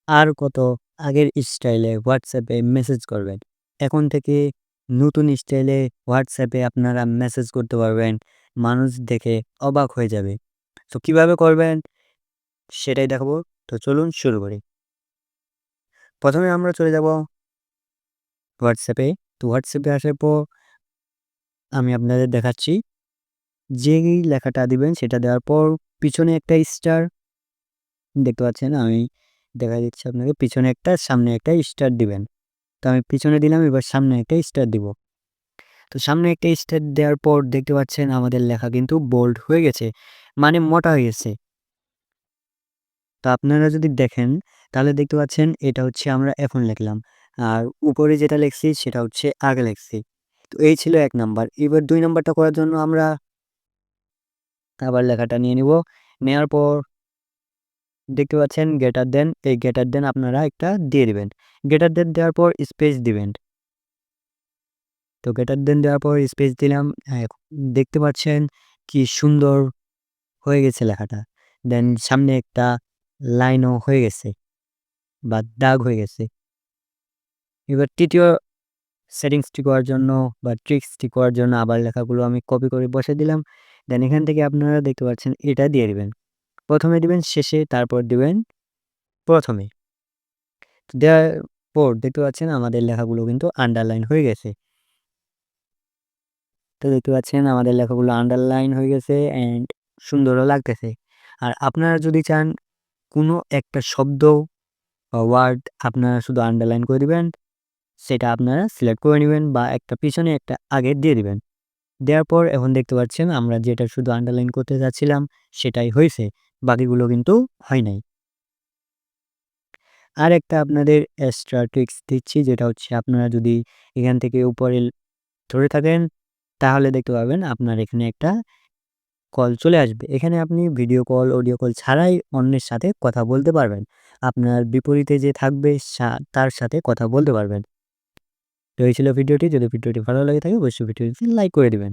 আর কত আগের স্টাইলে WhatsApp-এ মেসেজ করবেন। এখন থেকে নতুন স্টাইলে WhatsApp-এ আপনারা মেসেজ করতে পারবেন। মানুষ দেখে অবাক হয়ে যাবে। তো কিভাবে করবেন সেটাই দেখাবো। তো চলুন শুরু করি। ১ম এ আমরা চলে যাব WhatsApp-এ। তো WhatsApp-এ আসার পর আমি আপনাদের দেখাচ্ছি। যেই লেখাটা দিবেন সেটা দেওয়ার পর পিছনে একটা স্টার দেখতে পাচ্ছেন, আমি দেখাই দিচ্ছি আপনাকে। পিছনে একটা, সামনে একটা স্টার দিবেন। তো আমি পিছনে দিলাম, এবার সামনে একটা স্টার দিব। তো সামনে একটা স্টার দেওয়ার পর দেখতে পাচ্ছেন আমাদের লেখা কিন্তু বোল্ড হয়ে গেছে, মানে মোটা হয়ে গেছে। তো আপনারা যদি দেখেন তাহলে দেখতে পাচ্ছেন এটা হচ্ছে আমরা এখন লিখলাম। আর উপরে যেটা লিখছি সেটা হচ্ছে আগে লিখছি। তো এই ছিল ১ নাম্বার। এবার ২ নাম্বারটা করার জন্য আমরা আবার লেখাটা নিয়ে নিব। নেওয়ার পর দেখতে পাচ্ছেন গ্রেটার দেন, এই গ্রেটার দেন আপনারা একটা দিয়ে দিবেন। গ্রেটার দেন দেওয়ার পর স্পেস দিবেন। তো গ্রেটার দেন দেওয়ার পর স্পেস দিলাম। দেখতে পাচ্ছেন কি সুন্দর হয়ে গেছে লেখাটা। দেন সামনে একটা লাইনও হয়ে গেছে বা দাগ হয়ে গেছে। এবার ৩য় সেটিংসটি করার জন্য বা ট্রিক্সটি করার জন্য আবার লেখাগুলো আমি কপি করে বসাই দিলাম। দেন এখান থেকে আপনারা দেখতে পাচ্ছেন এটা দিয়ে দিবেন। ১ম এ দিবেন শেষে, তারপর দিবেন ১ম এ। দেওয়ার পর দেখতে পাচ্ছেন আমাদের লেখাগুলো কিন্তু আন্ডারলাইন হয়ে গেছে। তো দেখতে পাচ্ছেন আমাদের লেখাগুলো আন্ডারলাইন হয়ে গেছে অ্যান্ড সুন্দরও লাগতেছে। আর আপনারা যদি চান কোনো একটা শব্দ বা ওয়ার্ড আপনারা শুধু আন্ডারলাইন করে দিবেন, সেটা আপনারা সিলেক্ট করে নিবেন বা একটা পিছনে একটা আগে দিয়ে দিবেন। দেওয়ার পর এখন দেখতে পাচ্ছেন আমরা যেটা শুধু আন্ডারলাইন করতে যাচ্ছিলাম সেটাই হইছে। বাকিগুলো কিন্তু হয় নাই। আরেকটা আপনাদের এক্সট্রা ট্রিক্স দিচ্ছি, যেটা হচ্ছে আপনারা যদি এখান থেকে উপরে ধরে থাকেন তাহলে দেখতে পাবেন আপনার এখানে একটা কল চলে আসবে। এখানে আপনি ভিডিও কল, অডিও কল ছাড়াই অন্যের সাথে কথা বলতে পারবেন। আপনার বিপরীতে যে থাকবে তার সাথে কথা বলতে পারবেন। তো এই ছিল ভিডিওটি। যদি ভিডিওটি ভালো লেগে থাকে অবশ্যই ভিডিওটি লাইক করে দিবেন।